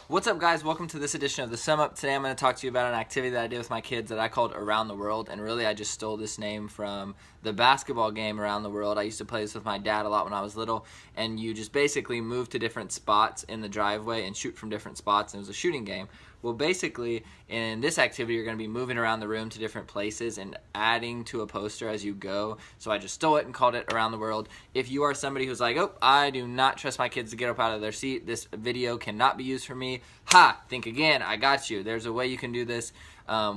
What's up, guys? Welcome to this edition of The Sum Up. Today I'm going to talk to you about an activity that I did with my kids that I called Around the World, and really I just stole this name from the basketball game Around the World. I used to play this with my dad a lot when I was little, and you just basically move to different spots in the driveway and shoot from different spots, and it was a shooting game. Well, basically, in this activity, you're going to be moving around the room to different places and adding to a poster as you go. So I just stole it and called it Around the World. If you are somebody who's like, oh, I do not trust my kids to get up out of their seat, this video cannot be used for me, think again, I got you. There's a way you can do this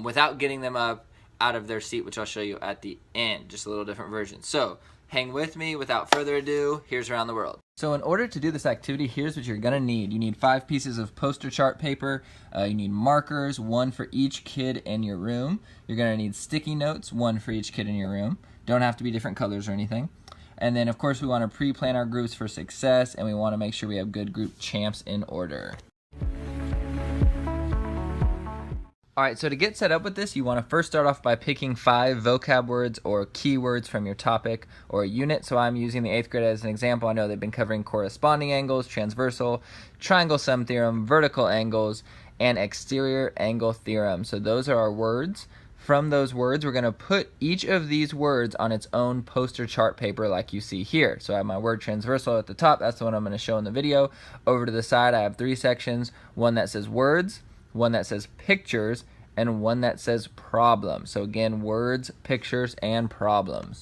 without getting them up out of their seat, which I'll show you at the end, just a little different version. So hang with me. Without further ado, here's Around the World. So in order to do this activity, here's what you're going to need. You need 5 pieces of poster chart paper. You need markers, 1 for each kid in your room. You're going to need sticky notes, 1 for each kid in your room. Don't have to be different colors or anything. And then, of course, we want to pre-plan our groups for success, and we want to make sure we have good group champs in order. Alright, so to get set up with this, you want to first start off by picking 5 vocab words or keywords from your topic or unit. So I'm using the 8th grade as an example. I know they've been covering corresponding angles, transversal, triangle sum theorem, vertical angles, and exterior angle theorem. So those are our words. From those words, we're going to put each of these words on its own poster chart paper like you see here. So I have my word transversal at the top. That's the one I'm going to show in the video. Over to the side, I have 3 sections. One that says words, one that says pictures, and one that says problem. So again, words, pictures, and problems.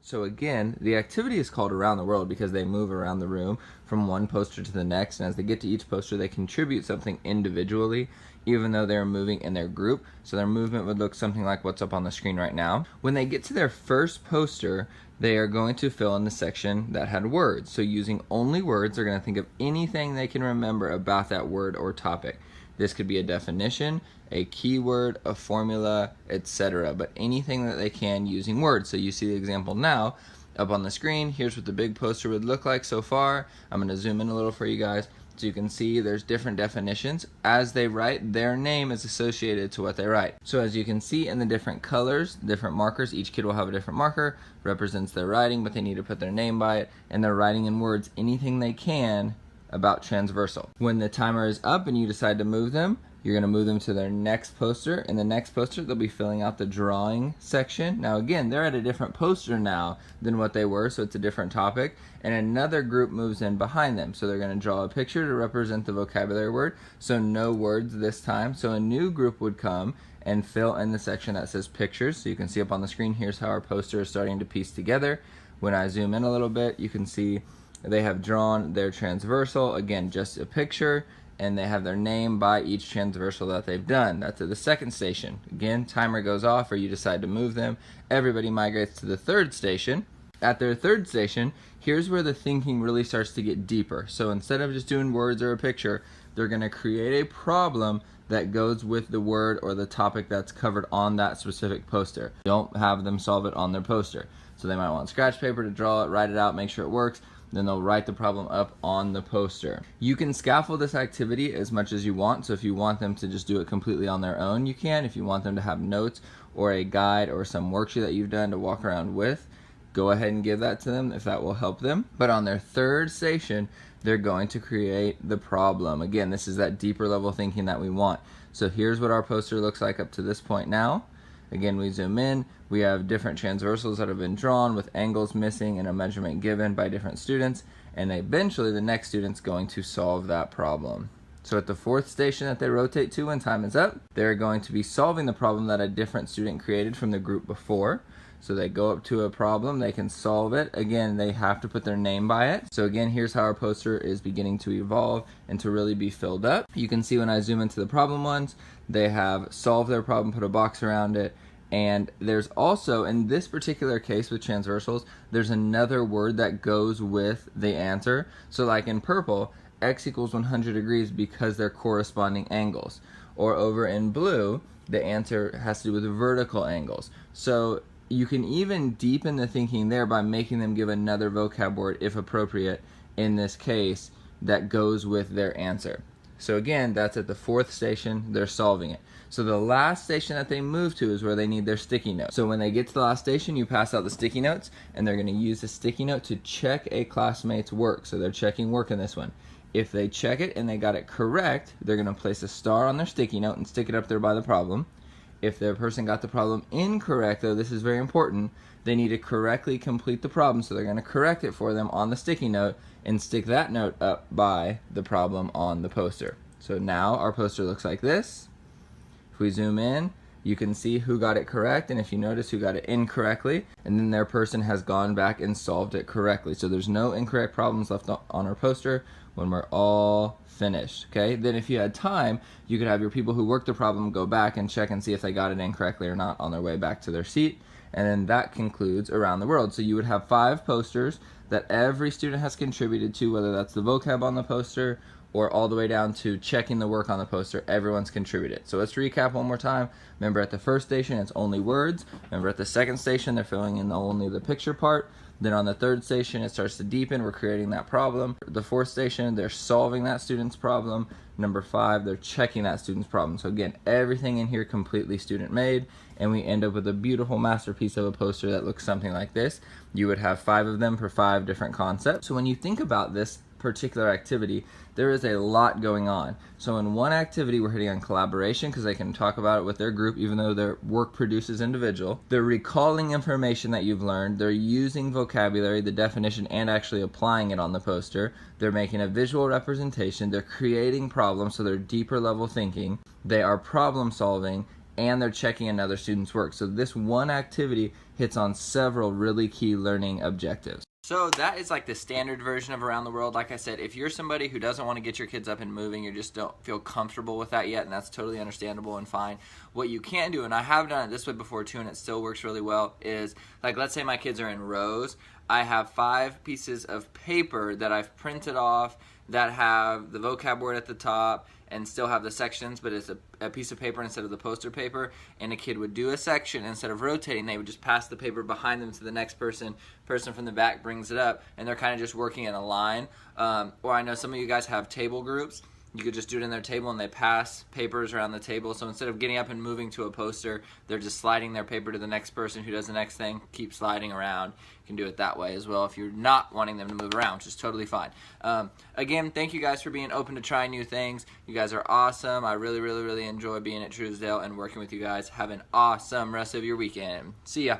So again, the activity is called Around the World because they move around the room from one poster to the next, and as they get to each poster, they contribute something individually, even though they're moving in their group. So their movement would look something like what's up on the screen right now. When they get to their first poster, they are going to fill in the section that had words. So using only words, they're going to think of anything they can remember about that word or topic. This could be a definition, a keyword, a formula, etc. But anything that they can using words. So you see the example now up on the screen. Here's what the big poster would look like so far. I'm going to zoom in a little for you guys. So you can see there's different definitions. As they write, their name is associated to what they write. So as you can see in the different colors, different markers, each kid will have a different marker, represents their writing, but they need to put their name by it, and they're writing in words anything they can about transversal. When the timer is up and you decide to move them, you're going to move them to their next poster. In the next poster, they'll be filling out the drawing section. Now again, they're at a different poster now than what they were, so it's a different topic. And another group moves in behind them. So they're going to draw a picture to represent the vocabulary word. So no words this time. So a new group would come and fill in the section that says pictures. So you can see up on the screen, here's how our poster is starting to piece together. When I zoom in a little bit, you can see they have drawn their transversal, again, just a picture, and they have their name by each transversal that they've done. That's at the second station. Again, timer goes off or you decide to move them. Everybody migrates to the third station. At their third station, here's where the thinking really starts to get deeper. So instead of just doing words or a picture, they're going to create a problem that goes with the word or the topic that's covered on that specific poster. Don't have them solve it on their poster. So they might want scratch paper to draw it, write it out, make sure it works. Then they'll write the problem up on the poster. You can scaffold this activity as much as you want, so if you want them to just do it completely on their own, you can. If you want them to have notes or a guide or some worksheet that you've done to walk around with, go ahead and give that to them if that will help them. But on their third station, they're going to create the problem. Again, this is that deeper level thinking that we want. So here's what our poster looks like up to this point now. Again, we zoom in, we have different transversals that have been drawn with angles missing and a measurement given by different students, and eventually the next student's going to solve that problem. So at the 4th station that they rotate to when time is up, they're going to be solving the problem that a different student created from the group before. So they go up to a problem, they can solve it. Again, they have to put their name by it. So again, here's how our poster is beginning to evolve and to really be filled up. You can see when I zoom into the problem ones, they have solved their problem, put a box around it, and there's also, in this particular case with transversals, there's another word that goes with the answer. So like in purple, x equals 100 degrees because they're corresponding angles. Or over in blue, the answer has to do with vertical angles. So you can even deepen the thinking there by making them give another vocab word, if appropriate, in this case, that goes with their answer. So again, that's at the 4th station, they're solving it. So the last station that they move to is where they need their sticky note. So when they get to the last station, you pass out the sticky notes, and they're gonna use the sticky note to check a classmate's work. So they're checking work in this one. If they check it and they got it correct, they're gonna place a star on their sticky note and stick it up there by the problem. If the person got the problem incorrect, though, this is very important, they need to correctly complete the problem, so they're going to correct it for them on the sticky note and stick that note up by the problem on the poster. So now our poster looks like this. If we zoom in, you can see who got it correct, and if you notice who got it incorrectly, and then their person has gone back and solved it correctly. So there's no incorrect problems left on our poster when we're all finished. Okay, then if you had time, you could have your people who worked the problem go back and check and see if they got it incorrectly or not on their way back to their seat, and then that concludes Around the World. So you would have 5 posters that every student has contributed to, whether that's the vocab on the poster or all the way down to checking the work on the poster. Everyone's contributed. So let's recap one more time. Remember, at the 1st station, it's only words. Remember, at the 2nd station, they're filling in only the picture part. Then on the 3rd station, it starts to deepen. We're creating that problem. The 4th station, they're solving that student's problem. Number 5, they're checking that student's problem. So again, everything in here completely student made, and we end up with a beautiful masterpiece of a poster that looks something like this. You would have 5 of them for 5 different concepts. So when you think about this particular activity, there is a lot going on. So in one activity, we're hitting on collaboration because they can talk about it with their group even though their work produces individual. They're recalling information that you've learned. They're using vocabulary, the definition, and actually applying it on the poster. They're making a visual representation. They're creating problems, so they're deeper level thinking. They are problem solving, and they're checking another student's work. So this one activity hits on several really key learning objectives. So that is like the standard version of Around the World. Like I said, if you're somebody who doesn't want to get your kids up and moving, you just don't feel comfortable with that yet, and that's totally understandable and fine. What you can do, and I have done it this way before too, and it still works really well, is like, let's say my kids are in rows. I have 5 pieces of paper that I've printed off that have the vocab word at the top and still have the sections, but it's a piece of paper instead of the poster paper, and a kid would do a section. Instead of rotating, they would just pass the paper behind them to the next person from the back brings it up, and they're kind of just working in a line. Or I know some of you guys have table groups. You could just do it in their table, and they pass papers around the table. So instead of getting up and moving to a poster, they're just sliding their paper to the next person who does the next thing. Keep sliding around. You can do it that way as well if you're not wanting them to move around, which is totally fine. Again, thank you guys for being open to trying new things. You guys are awesome. I really, really, really enjoy being at Truesdale and working with you guys. Have an awesome rest of your weekend. See ya.